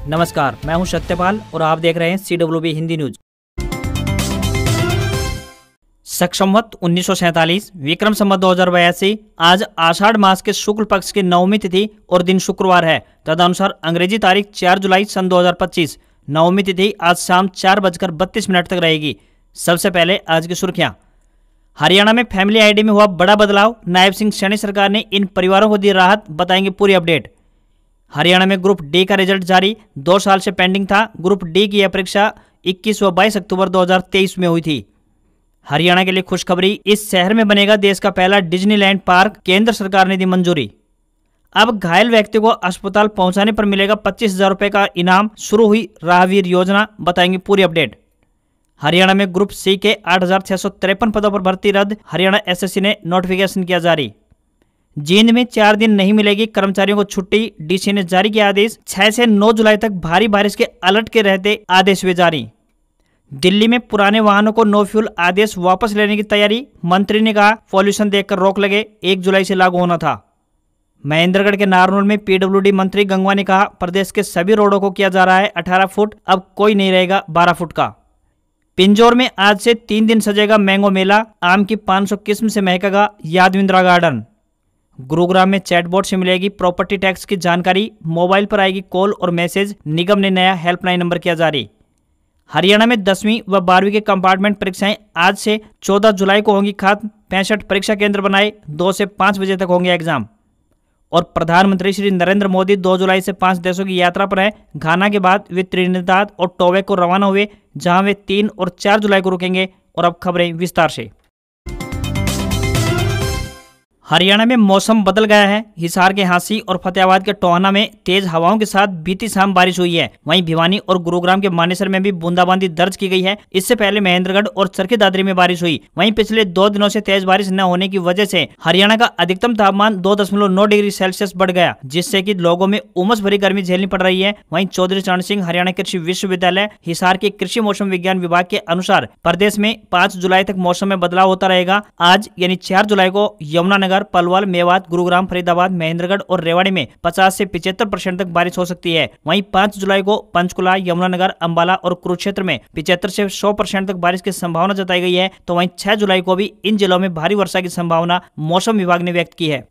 नमस्कार, मैं हूं सत्यपाल और आप देख रहे हैं CWB हिंदी न्यूज। संवत 1947 विक्रम संवत 2082 आज आषाढ़ मास के शुक्ल पक्ष की नवमी तिथि और दिन शुक्रवार है। तदनुसार अंग्रेजी तारीख 4 जुलाई सन 2025 नवमी तिथि आज शाम 4:32 तक रहेगी। सबसे पहले आज की सुर्खियां। हरियाणा में फैमिली आईडी में हुआ बड़ा बदलाव, नायब सिंह सैनी सरकार ने इन परिवारों को दी राहत, बताएंगे पूरी अपडेट। हरियाणा में ग्रुप डी का रिजल्ट जारी, 2 साल से पेंडिंग था। ग्रुप डी की यह परीक्षा 21 व 22 अक्टूबर 2023 में हुई थी। हरियाणा के लिए खुशखबरी, इस शहर में बनेगा देश का पहला डिज्नीलैंड पार्क, केंद्र सरकार ने दी मंजूरी। अब घायल व्यक्ति को अस्पताल पहुंचाने पर मिलेगा 25,000 रुपए का इनाम, शुरू हुई राहवीर योजना, बताएंगे पूरी अपडेट। हरियाणा में ग्रुप सी के 8,653 पदों पर भर्ती रद्द, हरियाणा SSC ने नोटिफिकेशन किया जारी। जींद में 4 दिन नहीं मिलेगी कर्मचारियों को छुट्टी, DC ने जारी किया आदेश। 6 से 9 जुलाई तक भारी बारिश के अलर्ट के रहते आदेश हुए जारी। दिल्ली में पुराने वाहनों को नो फ्यूल आदेश वापस लेने की तैयारी, मंत्री ने कहा पॉल्यूशन देखकर रोक लगे, 1 जुलाई से लागू होना था। महेंद्रगढ़ के नारनौल में PWD मंत्री गंगवा ने कहा प्रदेश के सभी रोडों को किया जा रहा है 18 फुट, अब कोई नहीं रहेगा 12 फुट का। पिंजौर में आज से 3 दिन सजेगा मैंगो मेला, आम की 500 किस्म से महकेगा यादविंद्रा गार्डन। गुरुग्राम में चैटबॉट से मिलेगी प्रॉपर्टी टैक्स की जानकारी, मोबाइल पर आएगी कॉल और मैसेज, निगम ने नया हेल्पलाइन नंबर किया जारी। हरियाणा में 10वीं व 12वीं के कंपार्टमेंट परीक्षाएं आज से 14 जुलाई को होंगी खत्म, 65 परीक्षा केंद्र बनाए, 2 से 5 बजे तक होंगे एग्जाम। और प्रधानमंत्री श्री नरेंद्र मोदी 2 जुलाई से 5 देशों की यात्रा पर हैं। घाना के बाद वे त्रिनिदाद और टोबैगो को रवाना हुए, जहां वे 3 और 4 जुलाई को रुकेंगे। और अब खबरें विस्तार से। हरियाणा में मौसम बदल गया है। हिसार के हांसी और फतेहाबाद के टोहाना में तेज हवाओं के साथ बीती शाम बारिश हुई है। वहीं भिवानी और गुरुग्राम के मानेसर में भी बूंदाबांदी दर्ज की गई है। इससे पहले महेंद्रगढ़ और चरखी दादरी में बारिश हुई। वहीं पिछले 2 दिनों से तेज बारिश न होने की वजह से हरियाणा का अधिकतम तापमान 2.9 डिग्री सेल्सियस बढ़ गया, जिससे कि लोगों में उमस भरी गर्मी झेलनी पड़ रही है। वहीं चौधरी चरण सिंह हरियाणा कृषि विश्वविद्यालय हिसार के कृषि मौसम विज्ञान विभाग के अनुसार प्रदेश में 5 जुलाई तक मौसम में बदलाव होता रहेगा। आज यानी 4 जुलाई को यमुनानगर, पलवल, मेवात, गुरुग्राम, फरीदाबाद, महेंद्रगढ़ और रेवाड़ी में 50 से 75% तक बारिश हो सकती है। वहीं 5 जुलाई को पंचकुला, यमुनानगर, अंबाला और कुरुक्षेत्र में 75 से 100% तक बारिश की संभावना जताई गई है। तो वहीं 6 जुलाई को भी इन जिलों में भारी वर्षा की संभावना मौसम विभाग ने व्यक्त की है।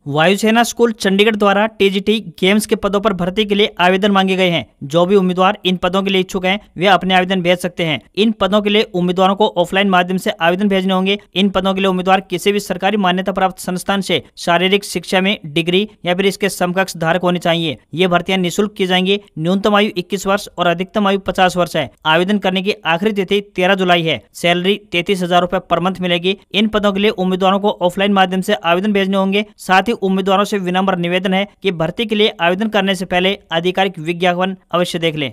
वायुसेना स्कूल चंडीगढ़ द्वारा TGT गेम्स के पदों पर भर्ती के लिए आवेदन मांगे गए हैं। जो भी उम्मीदवार इन पदों के लिए इच्छुक हैं, वे अपने आवेदन भेज सकते हैं। इन पदों के लिए उम्मीदवारों को ऑफलाइन माध्यम से आवेदन भेजने होंगे। इन पदों के लिए उम्मीदवार किसी भी सरकारी मान्यता प्राप्त संस्थान से शारीरिक शिक्षा में डिग्री या फिर इसके समकक्ष धारक होने चाहिए। ये भर्तियां निःशुल्क की जाएंगी। न्यूनतम आयु 21 वर्ष और अधिकतम आयु 50 वर्ष है। आवेदन करने की आखिरी तिथि 13 जुलाई है। सैलरी 33,000 रुपए पर मंथ मिलेगी। इन पदों के लिए उम्मीदवारों को ऑफलाइन माध्यम से आवेदन भेजने होंगे। साथ ही उम्मीदवारों से विनम्र निवेदन है कि भर्ती के लिए आवेदन करने से पहले आधिकारिक विज्ञापन अवश्य देख लें।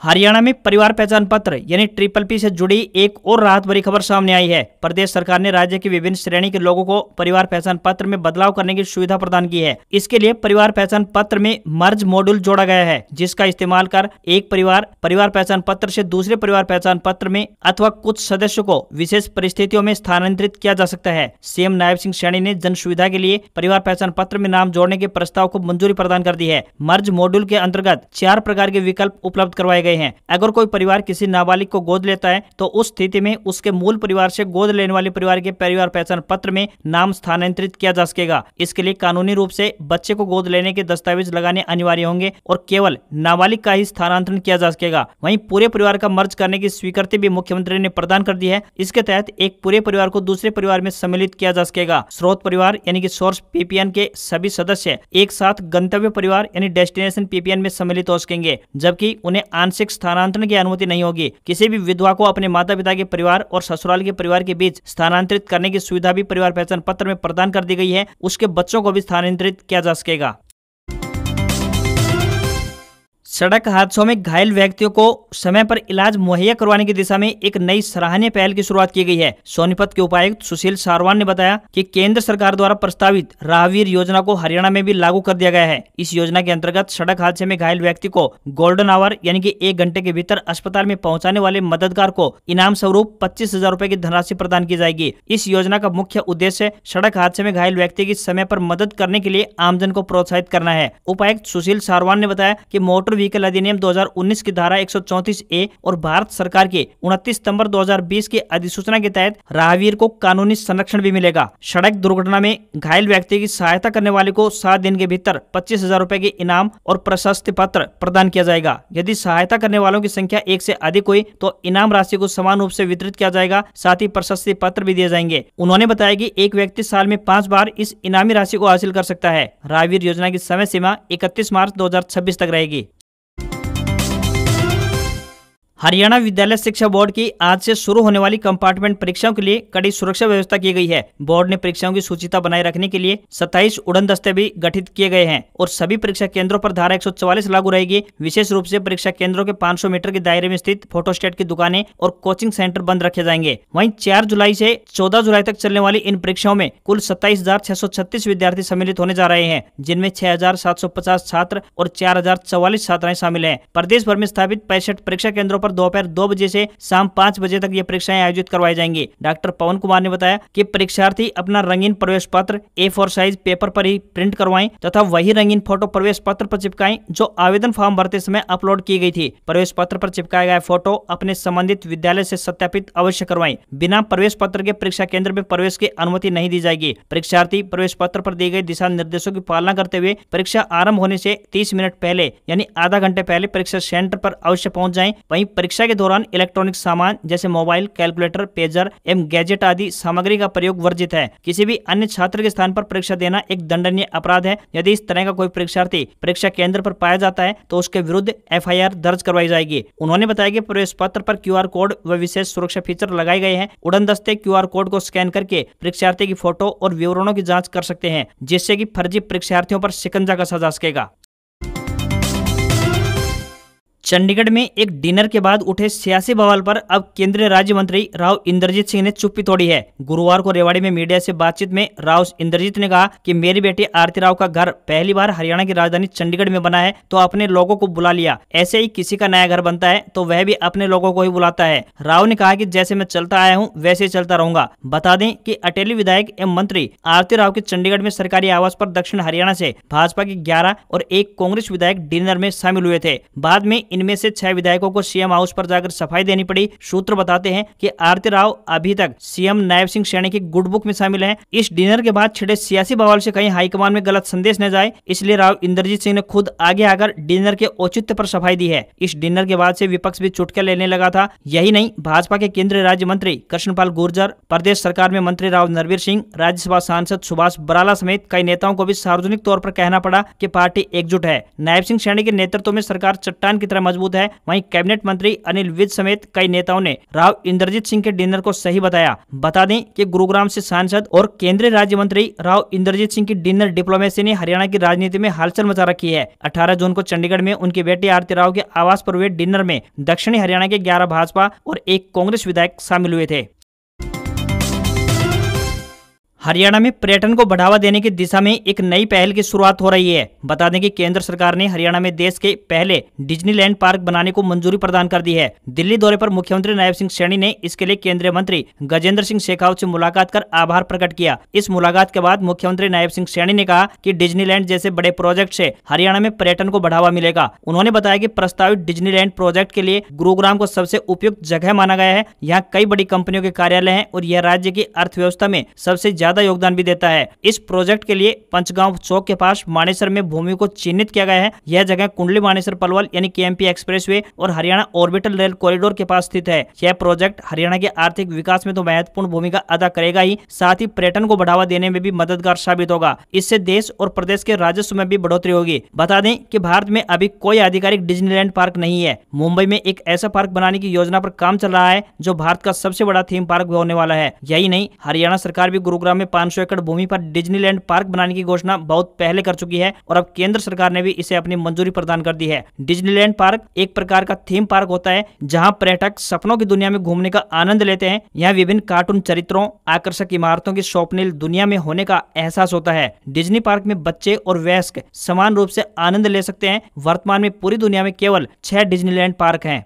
हरियाणा में परिवार पहचान पत्र यानी PPP से जुड़ी एक और राहत भरी खबर सामने आई है। प्रदेश सरकार ने राज्य की विभिन्न श्रेणी के लोगों को परिवार पहचान पत्र में बदलाव करने की सुविधा प्रदान की है। इसके लिए परिवार पहचान पत्र में मर्ज मॉड्यूल जोड़ा गया है, जिसका इस्तेमाल कर एक परिवार पहचान पत्र से दूसरे परिवार पहचान पत्र में अथवा कुछ सदस्यों को विशेष परिस्थितियों में स्थानांतरित किया जा सकता है। CM नायब सिंह सैनी ने जन सुविधा के लिए परिवार पहचान पत्र में नाम जोड़ने के प्रस्ताव को मंजूरी प्रदान कर दी है। मर्ज मॉड्यूल के अंतर्गत 4 प्रकार के विकल्प उपलब्ध करवाए गए हैं। अगर कोई परिवार किसी नाबालिग को गोद लेता है तो उस स्थिति में उसके मूल परिवार से गोद लेने वाले परिवार के परिवार पहचान पत्र में नाम स्थानांतरित किया जा सकेगा। इसके लिए कानूनी रूप से बच्चे को गोद लेने के दस्तावेज लगाने अनिवार्य होंगे और केवल नाबालिग का ही स्थानांतरण किया जा सकेगा। वहीं पूरे परिवार का मर्ज करने की स्वीकृति भी मुख्यमंत्री ने प्रदान कर दी है। इसके तहत एक पूरे परिवार को दूसरे परिवार में सम्मिलित किया जा सकेगा। स्रोत परिवार यानी कि सोर्स PPN के सभी सदस्य एक साथ गंतव्य परिवार यानी डेस्टिनेशन PPN में सम्मिलित हो सकेंगे, जबकि उन्हें आंशिक स्थानांतरण की अनुमति नहीं होगी। किसी भी विधवा को अपने माता पिता के परिवार और ससुराल के परिवार के बीच स्थानांतरित करने की सुविधा भी परिवार पहचान पत्र में प्रदान कर दी गई है। उसके बच्चों को भी स्थानांतरित किया जा सकेगा। सड़क हादसों में घायल व्यक्तियों को समय पर इलाज मुहैया करवाने की दिशा में एक नई सराहनीय पहल की शुरुआत की गई है। सोनीपत के उपायुक्त सुशील सारवान ने बताया कि केंद्र सरकार द्वारा प्रस्तावित राहवीर योजना को हरियाणा में भी लागू कर दिया गया है। इस योजना के अंतर्गत सड़क हादसे में घायल व्यक्ति को गोल्डन आवर यानी कि 1 घंटे के भीतर अस्पताल में पहुंचाने वाले मददगार को इनाम स्वरूप 25,000 रुपए की धनराशि प्रदान की जाएगी। इस योजना का मुख्य उद्देश्य सड़क हादसे में घायल व्यक्ति की समय पर मदद करने के लिए आमजन को प्रोत्साहित करना है। उपायुक्त सुशील सारवान ने बताया कि मोटर व्हीकल अधिनियम 2019 की धारा 134A और भारत सरकार के 29 सितंबर 2020 की अधिसूचना के तहत राहगीर को कानूनी संरक्षण भी मिलेगा। सड़क दुर्घटना में घायल व्यक्ति की सहायता करने वाले को 7 दिन के भीतर 25,000 रुपए के इनाम और प्रशस्ति पत्र प्रदान किया जाएगा। यदि सहायता करने वालों की संख्या 1 से अधिक हुई तो इनाम राशि को समान रूप से वितरित किया जाएगा, साथ ही प्रशस्ति पत्र भी दिए जाएंगे। उन्होंने बताया कि एक व्यक्ति साल में 5 बार इस इनामी राशि को हासिल कर सकता है। राहगीर योजना की समय सीमा 31 मार्च 2026 तक रहेगी। हरियाणा विद्यालय शिक्षा बोर्ड की आज से शुरू होने वाली कंपार्टमेंट परीक्षाओं के लिए कड़ी सुरक्षा व्यवस्था की गई है। बोर्ड ने परीक्षाओं की सूचिता बनाए रखने के लिए 27 उड़न दस्ते भी गठित किए गए हैं और सभी परीक्षा केंद्रों पर धारा 144 लागू रहेगी। विशेष रूप से परीक्षा केंद्रों के 500 मीटर के दायरे में स्थित फोटोस्टेट की दुकानें और कोचिंग सेंटर बंद रखे जाएंगे। वहीं 4 जुलाई से 14 जुलाई तक चलने वाली इन परीक्षाओं में कुल 27,636 विद्यार्थी सम्मिलित होने जा रहे हैं, जिनमें 6,750 छात्र और 4,044 छात्राएं शामिल हैं। प्रदेश भर में स्थापित 65 परीक्षा केंद्रों पर दोपहर 2 बजे से शाम 5 बजे तक ये परीक्षाएं आयोजित करवाई जाएंगी। डॉक्टर पवन कुमार ने बताया कि परीक्षार्थी अपना रंगीन प्रवेश पत्र A4 साइज पेपर पर ही प्रिंट करवाएं तथा वही रंगीन फोटो प्रवेश पत्र पर चिपकाएं जो आवेदन फॉर्म भरते समय अपलोड की गई थी। प्रवेश पत्र पर चिपकाया गया फोटो अपने संबंधित विद्यालय से सत्यापित अवश्य करवाएं। बिना प्रवेश पत्र के परीक्षा केंद्र में प्रवेश की अनुमति नहीं दी जाएगी। परीक्षार्थी प्रवेश पत्र पर दिए गए दिशा निर्देशों की पालना करते हुए परीक्षा आरंभ होने से 30 मिनट पहले यानी आधा घंटे पहले परीक्षा सेंटर पर अवश्य पहुंच जाएं। वहीं परीक्षा के दौरान इलेक्ट्रॉनिक सामान जैसे मोबाइल, कैलकुलेटर, पेजर एवं गैजेट आदि सामग्री का प्रयोग वर्जित है। किसी भी अन्य छात्र के स्थान पर परीक्षा देना एक दंडनीय अपराध है। यदि इस तरह का कोई परीक्षार्थी परीक्षा केंद्र पर पाया जाता है तो उसके विरुद्ध FIR दर्ज करवाई जाएगी। उन्होंने बताया कि प्रवेश पत्र पर QR कोड व विशेष सुरक्षा फीचर लगाए गए हैं। उड़न दस्ते QR कोड को स्कैन करके परीक्षार्थी की फोटो और विवरणों की जाँच कर सकते हैं, जिससे कि फर्जी परीक्षार्थियों पर शिकंजा कसा जा सकेगा। चंडीगढ़ में एक डिनर के बाद उठे सियासी बवाल पर अब केंद्रीय राज्य मंत्री राव इंद्रजीत सिंह ने चुप्पी तोड़ी है। गुरुवार को रेवाड़ी में मीडिया से बातचीत में राव इंद्रजीत ने कहा कि मेरी बेटी आरती राव का घर पहली बार हरियाणा की राजधानी चंडीगढ़ में बना है तो अपने लोगों को बुला लिया। ऐसे ही किसी का नया घर बनता है तो वह भी अपने लोगों को ही बुलाता है। राव ने कहा कि जैसे मैं चलता आया हूँ वैसे ही चलता रहूंगा। बता दें कि अटेली विधायक एवं मंत्री आरती राव के चंडीगढ़ में सरकारी आवास पर दक्षिण हरियाणा से भाजपा के 11 और एक कांग्रेस विधायक डिनर में शामिल हुए थे। बाद में इनमें से 6 विधायकों को CM हाउस पर जाकर सफाई देनी पड़ी। सूत्र बताते हैं कि आरती राव अभी तक CM नायब सिंह सैनी की गुड बुक में शामिल हैं। इस डिनर के बाद छिड़े सियासी बवाल से कहीं हाईकमान में गलत संदेश न जाए, इसलिए राव इंद्रजीत सिंह ने खुद आगे आकर डिनर के औचित्य पर सफाई दी है। इस डिनर के बाद से विपक्ष भी चुटकी लेने लगा था। यही नहीं, भाजपा के केंद्रीय राज्य मंत्री कृष्णपाल गुर्जर, प्रदेश सरकार में मंत्री राव नरवीर सिंह, राज्यसभा सांसद सुभाष बराला समेत कई नेताओं को भी सार्वजनिक तौर पर कहना पड़ा कि पार्टी एकजुट है। नायब सिंह सैनी के नेतृत्व में सरकार चट्टान की तरह मजबूत है। वहीं कैबिनेट मंत्री अनिल विज समेत कई नेताओं ने राव इंद्रजीत सिंह के डिनर को सही बताया। बता दें कि गुरुग्राम से सांसद और केंद्रीय राज्य मंत्री राव इंद्रजीत सिंह की डिनर डिप्लोमेसी ने हरियाणा की राजनीति में हलचल मचा रखी है। 18 जून को चंडीगढ़ में उनकी बेटी आरती राव के आवास पर हुए डिनर में दक्षिणी हरियाणा के 11 भाजपा और एक कांग्रेस विधायक शामिल हुए थे। हरियाणा में पर्यटन को बढ़ावा देने की दिशा में एक नई पहल की शुरुआत हो रही है। बता दें कि केंद्र सरकार ने हरियाणा में देश के पहले डिज्नीलैंड पार्क बनाने को मंजूरी प्रदान कर दी है। दिल्ली दौरे पर मुख्यमंत्री नायब सिंह सैनी ने इसके लिए केंद्रीय मंत्री गजेंद्र सिंह शेखावत से मुलाकात कर आभार प्रकट किया। इस मुलाकात के बाद मुख्यमंत्री नायब सिंह सैनी ने कहा कि डिज्नीलैंड जैसे बड़े प्रोजेक्ट से हरियाणा में पर्यटन को बढ़ावा मिलेगा। उन्होंने बताया कि प्रस्तावित डिज्नीलैंड प्रोजेक्ट के लिए गुरुग्राम को सबसे उपयुक्त जगह माना गया है। यहाँ कई बड़ी कंपनियों के कार्यालय हैं और यह राज्य की अर्थव्यवस्था में सबसे ज्यादा योगदान भी देता है। इस प्रोजेक्ट के लिए पंचगांव चौक के पास मानेसर में भूमि को चिन्हित किया गया है। यह जगह कुंडली मानेसर पलवल यानी KMP एक्सप्रेसवे और हरियाणा ऑर्बिटल रेल कॉरिडोर के पास स्थित है। यह प्रोजेक्ट हरियाणा के आर्थिक विकास में तो महत्वपूर्ण भूमिका अदा करेगा ही, साथ ही पर्यटन को बढ़ावा देने में भी मददगार साबित होगा। इससे देश और प्रदेश के राजस्व में भी बढ़ोतरी होगी। बता दें कि भारत में अभी कोई आधिकारिक डिज्नीलैंड पार्क नहीं है। मुंबई में एक ऐसा पार्क बनाने की योजना पर काम चल रहा है जो भारत का सबसे बड़ा थीम पार्क होने वाला है। यही नहीं, हरियाणा सरकार भी गुरुग्राम में में 500 एकड़ भूमि पर डिज्नीलैंड पार्क बनाने की घोषणा बहुत पहले कर चुकी है और अब केंद्र सरकार ने भी इसे अपनी मंजूरी प्रदान कर दी है। डिज्नीलैंड पार्क एक प्रकार का थीम पार्क होता है जहां पर्यटक सपनों की दुनिया में घूमने का आनंद लेते हैं। यहाँ विभिन्न कार्टून चरित्रों, आकर्षक इमारतों की स्वप्निल दुनिया में होने का एहसास होता है। डिज्नी पार्क में बच्चे और वयस्क समान रूप से आनंद ले सकते हैं। वर्तमान में पूरी दुनिया में केवल 6 डिज्नीलैंड पार्क हैं।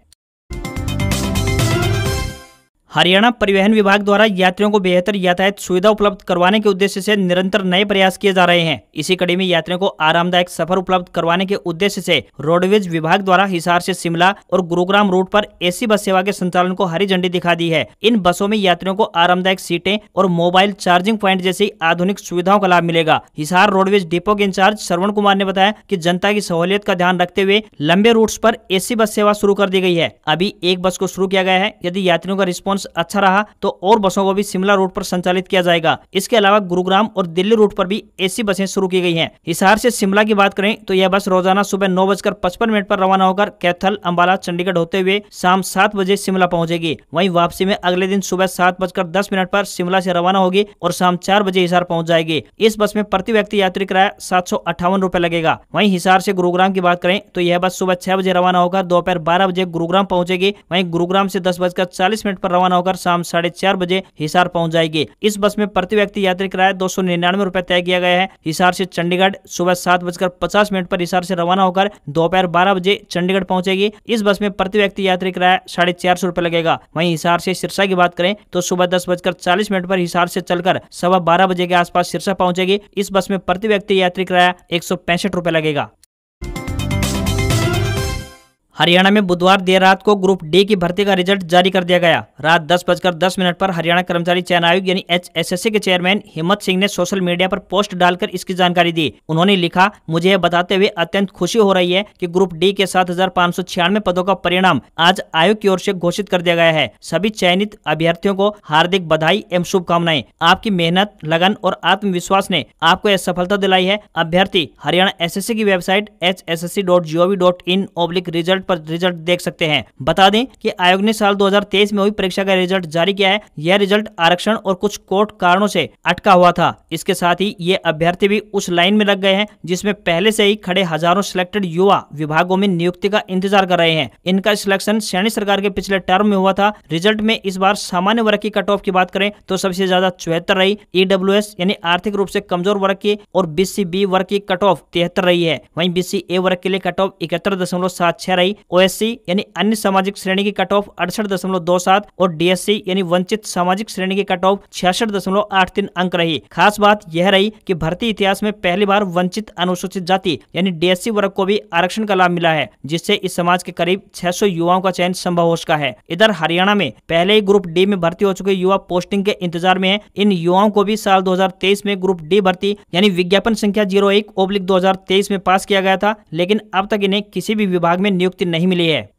हरियाणा परिवहन विभाग द्वारा यात्रियों को बेहतर यातायात सुविधा उपलब्ध करवाने के उद्देश्य से निरंतर नए प्रयास किए जा रहे हैं। इसी कड़ी में यात्रियों को आरामदायक सफर उपलब्ध करवाने के उद्देश्य से रोडवेज विभाग द्वारा हिसार से शिमला और गुरुग्राम रूट पर एसी बस सेवा के संचालन को हरी झंडी दिखा दी है। इन बसों में यात्रियों को आरामदायक सीटें और मोबाइल चार्जिंग पॉइंट जैसी आधुनिक सुविधाओं का लाभ मिलेगा। हिसार रोडवेज डिपो के इंचार्ज श्रवण कुमार ने बताया कि जनता की सहूलियत का ध्यान रखते हुए लंबे रूट्स पर एसी बस सेवा शुरू कर दी गई है। अभी एक बस को शुरू किया गया है। यदि यात्रियों का रिस्पॉन्स अच्छा रहा तो और बसों को भी शिमला रूट पर संचालित किया जाएगा। इसके अलावा गुरुग्राम और दिल्ली रूट पर भी एसी बसें शुरू की गई हैं। हिसार से शिमला की बात करें तो यह बस रोजाना सुबह 9:55 पर रवाना होकर कैथल, अंबाला, चंडीगढ़ होते हुए शाम 7 बजे शिमला पहुंचेगी। वहीं वापसी में अगले दिन सुबह 7:10 पर शिमला से रवाना होगी और शाम 4 बजे हिसार पहुंच जाएगी। इस बस में प्रति व्यक्ति यात्री किराया 758 रुपए लगेगा। वहीं हिसार से गुरुग्राम की बात करें तो यह बस सुबह 6 बजे रवाना होकर दोपहर 12 बजे गुरुग्राम पहुंचेगी। वहीं गुरुग्राम से 10:40 पर रवाना होकर शाम 4:30 बजे हिसार पहुंच जाएगी। इस बस में प्रति व्यक्ति यात्री किराया 299 रुपए तय किया गया है। हिसार से चंडीगढ़ सुबह 7:50 पर हिसार से रवाना होकर दोपहर 12 बजे चंडीगढ़ पहुंचेगी। इस बस में प्रति व्यक्ति यात्री किराया 450 रुपए लगेगा। वहीं हिसार से सिरसा की बात करें तो सुबह 10:40 पर हिसार से चलकर 12:15 बजे के आसपास सिरसा पहुंचेगी। इस बस में प्रति व्यक्ति यात्री किराया 165 रुपए लगेगा। हरियाणा में बुधवार देर रात को ग्रुप डी की भर्ती का रिजल्ट जारी कर दिया गया। रात 10:10 पर हरियाणा कर्मचारी चयन आयोग यानी HSSC के चेयरमैन हिम्मत सिंह ने सोशल मीडिया पर पोस्ट डालकर इसकी जानकारी दी। उन्होंने लिखा, मुझे यह बताते हुए अत्यंत खुशी हो रही है कि ग्रुप डी के 7,596 पदों का परिणाम आज आयोग की ओर से घोषित कर दिया गया है। सभी चयनित अभ्यर्थियों को हार्दिक बधाई एवं शुभकामनाएं। आपकी मेहनत, लगन और आत्मविश्वास ने आपको यह सफलता दिलाई है। अभ्यर्थी हरियाणा SSC की वेबसाइट hssc.gov.in/रिजल्ट पर रिजल्ट देख सकते हैं। बता दें कि आयोग ने साल 2023 में हुई परीक्षा का रिजल्ट जारी किया है। यह रिजल्ट आरक्षण और कुछ कोर्ट कारणों से अटका हुआ था। इसके साथ ही ये अभ्यर्थी भी उस लाइन में लग गए हैं जिसमें पहले से ही खड़े हजारों सिलेक्टेड युवा विभागों में नियुक्ति का इंतजार कर रहे हैं। इनका सिलेक्शन सैनी सरकार के पिछले टर्म में हुआ था। रिजल्ट में इस बार सामान्य वर्ग की कट ऑफ की बात करें तो सबसे ज्यादा 74 रही। EWS यानी आर्थिक रूप से कमजोर वर्ग की और BC-B वर्ग की कट ऑफ 73 रही है। वहीं BC-A वर्ग के लिए कट ऑफ 71.76 रही। OSC यानी अन्य सामाजिक श्रेणी की कट ऑफ 68.27 और DSC यानी वंचित सामाजिक श्रेणी की कट ऑफ 66.83 अंक रही। खास बात यह रही कि भर्ती इतिहास में पहली बार वंचित अनुसूचित जाति यानी DSC वर्ग को भी आरक्षण का लाभ मिला है, जिससे इस समाज के करीब 600 युवाओं का चयन संभव हो सका है। इधर हरियाणा में पहले ही ग्रुप डी में भर्ती हो चुके युवा पोस्टिंग के इंतजार में है। इन युवाओं को भी साल 2023 में ग्रुप डी भर्ती यानी विज्ञापन संख्या 01/2023 में पास किया गया था, लेकिन अब तक इन्हें किसी भी विभाग में नियुक्ति नहीं मिली है।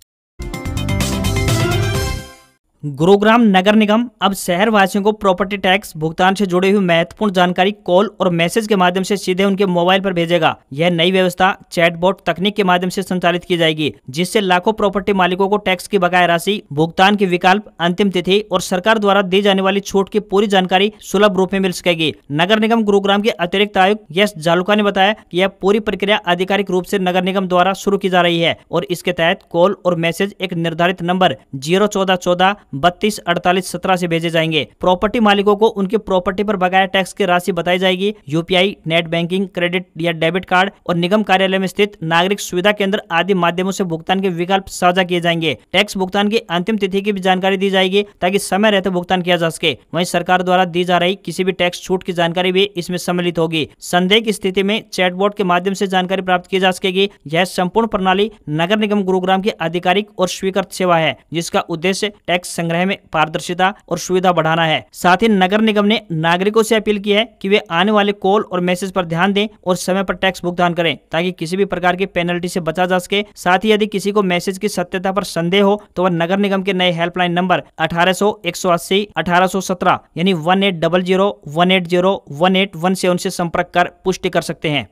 गुरुग्राम नगर निगम अब शहर वासियों को प्रॉपर्टी टैक्स भुगतान से जुड़ी हुई महत्वपूर्ण जानकारी कॉल और मैसेज के माध्यम से सीधे उनके मोबाइल पर भेजेगा। यह नई व्यवस्था चैटबॉट तकनीक के माध्यम से संचालित की जाएगी, जिससे लाखों प्रॉपर्टी मालिकों को टैक्स की बकाया राशि, भुगतान के विकल्प, अंतिम तिथि और सरकार द्वारा दी जाने वाली छूट की पूरी जानकारी सुलभ रूप में मिल सकेगी। नगर निगम गुरुग्राम के अतिरिक्त आयुक्त यश जालुका ने बताया कि यह पूरी प्रक्रिया आधिकारिक रूप से नगर निगम द्वारा शुरू की जा रही है और इसके तहत कॉल और मैसेज एक निर्धारित नंबर 01414 324817 से भेजे जाएंगे। प्रॉपर्टी मालिकों को उनकी प्रॉपर्टी पर बकाया टैक्स की राशि बताई जाएगी। UPI, नेट बैंकिंग, क्रेडिट या डेबिट कार्ड और निगम कार्यालय में स्थित नागरिक सुविधा केंद्र आदि माध्यमों से भुगतान के विकल्प साझा किए जाएंगे। टैक्स भुगतान की अंतिम तिथि की भी जानकारी दी जाएगी ताकि समय रहते भुगतान किया जा सके। वहीं सरकार द्वारा दी जा रही किसी भी टैक्स छूट की जानकारी भी इसमें सम्मिलित होगी। संदेह की स्थिति में चैटबॉट के माध्यम से जानकारी प्राप्त की जा सकेगी। यह संपूर्ण प्रणाली नगर निगम गुरुग्राम की आधिकारिक और स्वीकृत सेवा है, जिसका उद्देश्य टैक्स संग्रह में पारदर्शिता और सुविधा बढ़ाना है। साथ ही नगर निगम ने नागरिकों से अपील की है कि वे आने वाले कॉल और मैसेज पर ध्यान दें और समय पर टैक्स भुगतान करें ताकि किसी भी प्रकार की पेनल्टी से बचा जा सके। साथ ही यदि किसी को मैसेज की सत्यता पर संदेह हो तो वह नगर निगम के नए हेल्पलाइन नंबर 1800 180 1817 यानी 1800 180 181 से उनसे संपर्क कर पुष्टि कर सकते हैं।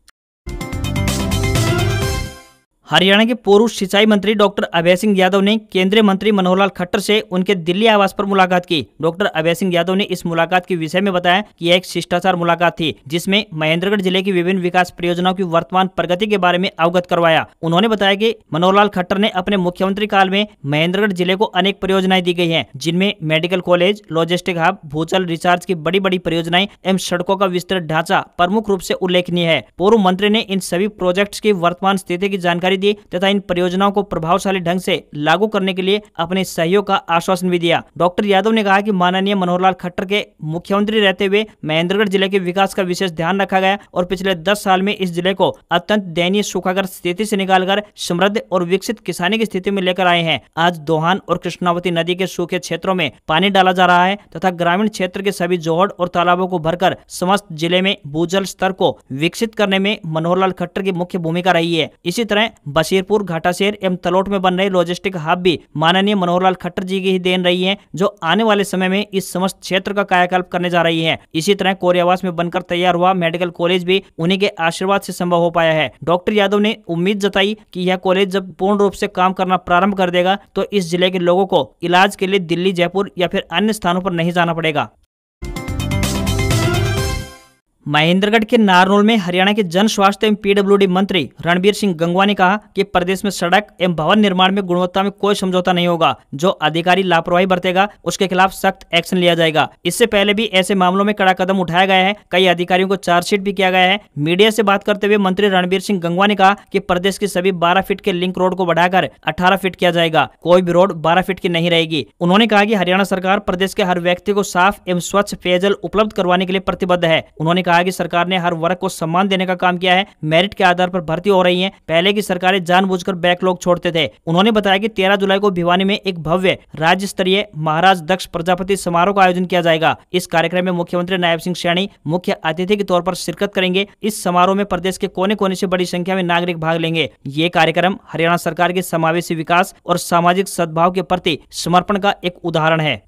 हरियाणा के पूर्व सिंचाई मंत्री डॉक्टर अभय सिंह यादव ने केंद्रीय मंत्री मनोहर लाल खट्टर से उनके दिल्ली आवास पर मुलाकात की। डॉक्टर अभय सिंह यादव ने इस मुलाकात के विषय में बताया कि यह एक शिष्टाचार मुलाकात थी, जिसमें महेंद्रगढ़ जिले की विभिन्न विकास परियोजनाओं की वर्तमान प्रगति के बारे में अवगत करवाया। उन्होंने बताया कि मनोहर लाल खट्टर ने अपने मुख्यमंत्री काल में महेंद्रगढ़ जिले को अनेक परियोजनाएं दी गई है, जिनमें मेडिकल कॉलेज, लॉजिस्टिक हब, भूजल रिचार्ज की बड़ी बड़ी परियोजनाएं एवं सड़कों का विस्तृत ढांचा प्रमुख रूप से उल्लेखनीय है। पूर्व मंत्री ने इन सभी प्रोजेक्ट्स की वर्तमान स्थिति की जानकारी दी तथा इन परियोजनाओं को प्रभावशाली ढंग से लागू करने के लिए अपने सहयोग का आश्वासन भी दिया। डॉक्टर यादव ने कहा कि माननीय मनोहर लाल खट्टर के मुख्यमंत्री रहते हुए महेंद्रगढ़ जिले के विकास का विशेष ध्यान रखा गया और पिछले 10 साल में इस जिले को अत्यंत दयनीय सूखाग्रस्त स्थिति से निकालकर समृद्ध और विकसित किसानी की स्थिति में लेकर आए हैं। आज दोहान और कृष्णावती नदी के सूखे क्षेत्रों में पानी डाला जा रहा है तथा ग्रामीण क्षेत्र के सभी जोहड़ और तालाबों को भरकर समस्त जिले में भूजल स्तर को विकसित करने में मनोहर लाल खट्टर की मुख्य भूमिका रही है। इसी तरह बशीरपुर, घाटाशेर एवं तलोट में बन रहे लॉजिस्टिक हब भी माननीय मनोहर लाल खट्टर जी की ही देन रही है, जो आने वाले समय में इस समस्त क्षेत्र का कायाकल्प करने जा रही है। इसी तरह कोरियावास में बनकर तैयार हुआ मेडिकल कॉलेज भी उन्हीं के आशीर्वाद से संभव हो पाया है। डॉक्टर यादव ने उम्मीद जताई कि यह कॉलेज जब पूर्ण रूप से काम करना प्रारंभ कर देगा तो इस जिले के लोगों को इलाज के लिए दिल्ली, जयपुर या फिर अन्य स्थानों पर नहीं जाना पड़ेगा। महेंद्रगढ़ के नारनौल में हरियाणा के जन स्वास्थ्य एवं पीडब्ल्यूडी मंत्री रणबीर सिंह गंगवा ने कहा कि प्रदेश में सड़क एवं भवन निर्माण में गुणवत्ता में कोई समझौता नहीं होगा। जो अधिकारी लापरवाही बरतेगा उसके खिलाफ सख्त एक्शन लिया जाएगा। इससे पहले भी ऐसे मामलों में कड़ा कदम उठाया गया है। कई अधिकारियों को चार्जशीट भी किया गया है। मीडिया से बात करते हुए मंत्री रणबीर सिंह गंगवा ने कहा कि प्रदेश की सभी 12 फीट के लिंक रोड को बढ़ाकर 18 फीट किया जाएगा। कोई भी रोड 12 फीट की नहीं रहेगी। उन्होंने कहा कि हरियाणा सरकार प्रदेश के हर व्यक्ति को साफ एवं स्वच्छ पेयजल उपलब्ध करवाने के लिए प्रतिबद्ध है। उन्होंने कहा कि सरकार ने हर वर्ग को सम्मान देने का काम किया है। मेरिट के आधार पर भर्ती हो रही है। पहले की सरकारें जानबूझकर बैकलॉग छोड़ते थे। उन्होंने बताया कि 13 जुलाई को भिवानी में एक भव्य राज्य स्तरीय महाराज दक्ष प्रजापति समारोह का आयोजन किया जाएगा। इस कार्यक्रम में मुख्यमंत्री नायब सिंह सैनी मुख्य अतिथि के तौर पर शिरकत करेंगे। इस समारोह में प्रदेश के कोने कोने से बड़ी संख्या में नागरिक भाग लेंगे। ये कार्यक्रम हरियाणा सरकार के समावेशी विकास और सामाजिक सद्भाव के प्रति समर्पण का एक उदाहरण है।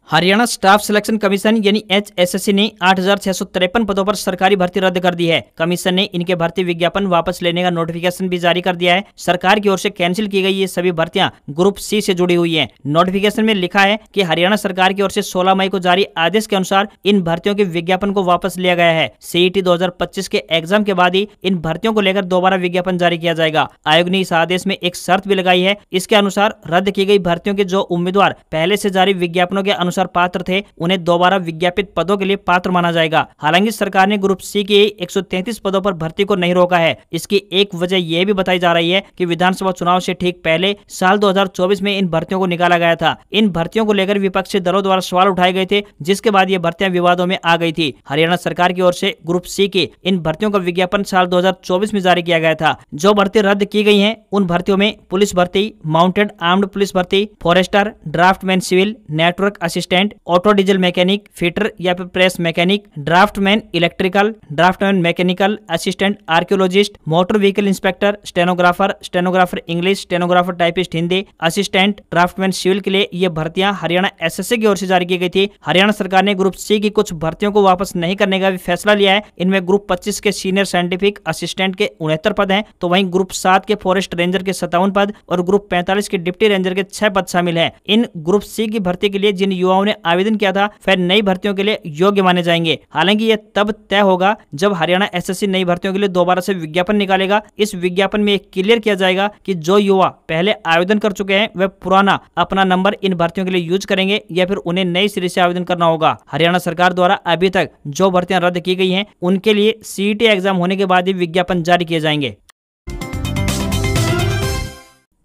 हरियाणा स्टाफ सिलेक्शन कमीशन यानी HSSC ने 8,653 पदों पर सरकारी भर्ती रद्द कर दी है। कमीशन ने इनके भर्ती विज्ञापन वापस लेने का नोटिफिकेशन भी जारी कर दिया है। सरकार की ओर से कैंसिल की गई ये सभी भर्तियां ग्रुप C से जुड़ी हुई हैं। नोटिफिकेशन में लिखा है कि हरियाणा सरकार की ओर से 16 मई को जारी आदेश के अनुसार इन भर्तियों के विज्ञापन को वापस लिया गया है। CET 2025 के एग्जाम के बाद ही इन भर्तियों को लेकर दोबारा विज्ञापन जारी किया जाएगा। आयोग ने इस आदेश में एक शर्त भी लगाई है। इसके अनुसार रद्द की गई भर्तियों के जो उम्मीदवार पहले से जारी विज्ञापनों के अनुसार पात्र थे, उन्हें दोबारा विज्ञापित पदों के लिए पात्र माना जाएगा। हालांकि सरकार ने ग्रुप C के 133 पदों पर भर्ती को नहीं रोका है। इसकी एक वजह यह भी बताई जा रही है कि विधानसभा चुनाव से ठीक पहले साल 2024 में इन भर्तियों को निकाला गया था। इन भर्तियों को लेकर विपक्षी दलों द्वारा सवाल उठाए गए थे, जिसके बाद ये भर्तियां विवादों में आ गई थी। हरियाणा सरकार की ओर से ग्रुप C की इन भर्तियों का विज्ञापन साल 2024 में जारी किया गया था। जो भर्ती रद्द की गई है उन भर्तियों में पुलिस भर्ती, माउंटेड आर्म्ड पुलिस भर्ती, forester, draftsman civil, network assistant, auto diesel mechanic, fitter या फिर press mechanic, draftsman electrical, draftsman mechanical, assistant archaeologist, motor vehicle inspector, stenographer English, stenographer typist Hindi, assistant draftsman civil के लिए ये भर्तियां Haryana SSC की ओर से जारी की गई थी। हरियाणा सरकार ने ग्रुप C की कुछ भर्तियों को वापस नहीं करने का भी फैसला लिया है। इनमें ग्रुप 25 के सीनियर साइंटिफिक असिस्टेंट के 69 पद हैं, तो वहीं ग्रुप 7 के फॉरेस्ट रेंजर के 57 पद और ग्रुप 45 के डिप्टी रेंजर के 6 पद शामिल हैं। इन ग्रुप C की भर्ती के लिए जिन युवाओं ने आवेदन किया था फिर नई भर्तियों के लिए योग्य माने जाएंगे। हालांकि यह तब तय होगा जब हरियाणा SSC नई भर्तियों के लिए दोबारा से विज्ञापन निकालेगा। इस विज्ञापन में क्लियर किया जाएगा कि जो युवा पहले आवेदन कर चुके हैं वे पुराना अपना नंबर इन भर्तियों के लिए यूज करेंगे या फिर उन्हें नए सिरे से आवेदन करना होगा। हरियाणा सरकार द्वारा अभी तक जो भर्तियां रद्द की गई हैं उनके लिए CET एग्जाम होने के बाद ही विज्ञापन जारी किए जाएंगे।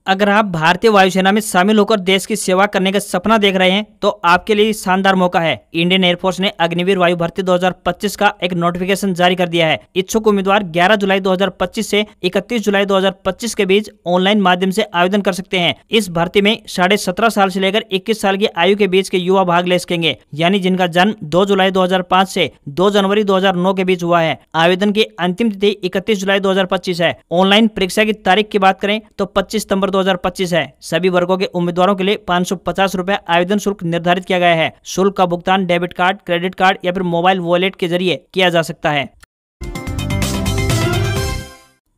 अगर आप भारतीय वायुसेना में शामिल होकर देश की सेवा करने का सपना देख रहे हैं तो आपके लिए शानदार मौका है। इंडियन एयरफोर्स ने अग्निवीर वायु भर्ती 2025 का एक नोटिफिकेशन जारी कर दिया है। इच्छुक उम्मीदवार 11 जुलाई 2025 से 31 जुलाई 2025 के बीच ऑनलाइन माध्यम से आवेदन कर सकते हैं। इस भर्ती में 17.5 साल से लेकर 21 साल की आयु के बीच के युवा भाग ले सकेंगे, यानी जिनका जन्म 2 जुलाई 2005 से 2 जनवरी 2009 के बीच हुआ है। आवेदन की अंतिम तिथि 31 जुलाई 2025 है। ऑनलाइन परीक्षा की तारीख की बात करें तो 25 सितंबर 2025 है। सभी वर्गों के उम्मीदवारों के लिए 550 रुपए आवेदन शुल्क निर्धारित किया गया है। शुल्क का भुगतान डेबिट कार्ड, क्रेडिट कार्ड या फिर मोबाइल वॉलेट के जरिए किया जा सकता है।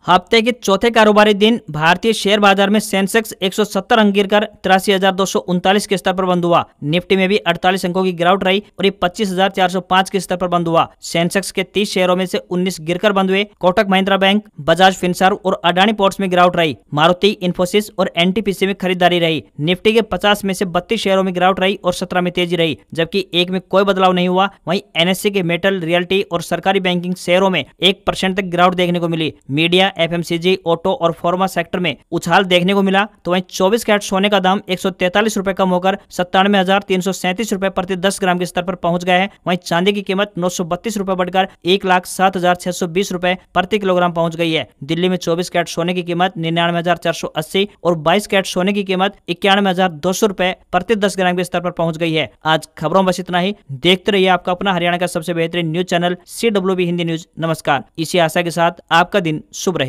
हफ्ते के चौथे कारोबारी दिन भारतीय शेयर बाजार में सेंसेक्स 170 अंक गिरकर 83,239 के स्तर पर बंद हुआ। निफ्टी में भी 48 अंकों की गिरावट रही और ये 25,405 के स्तर पर बंद हुआ। सेंसेक्स के 30 शेयरों में से 19 गिरकर बंद हुए। कोटक महिंद्रा बैंक, बजाज फिनसर्व और अडानी पोर्ट्स में गिरावट रही। मारुति, इन्फोसिस और एनटीपीसी में खरीदारी रही। निफ्टी के 50 में से 32 शेयरों में गिरावट रही और 17 में तेजी रही, जबकि एक में कोई बदलाव नहीं हुआ। वहीं एनएससी के मेटल, रियल्टी और सरकारी बैंकिंग शेयरों में 1% तक गिरावट देखने को मिली। मीडिया, एफएमसीजी, ऑटो और फार्मा सेक्टर में उछाल देखने को मिला। तो वहीं 24 कैरेट सोने का दाम 143 रुपए कम होकर 97,337 रुपए प्रति 10 ग्राम के स्तर पर पहुंच गया है। वहीं चांदी की कीमत 932 रुपए बढ़कर 1,07,620 रुपए प्रति किलोग्राम पहुंच गई है। दिल्ली में 24 कैरेट सोने की कीमत 99,480 और 22 कैरेट सोने की कीमत 91,200 रुपए प्रति 10 ग्राम के स्तर पर पहुंच गई है। आज खबरों में बस इतना ही। देखते रहिए आपका अपना हरियाणा का सबसे बेहतरीन news channel CWB Hindi news. नमस्कार। इसी आशा के साथ आपका दिन शुभ रहे।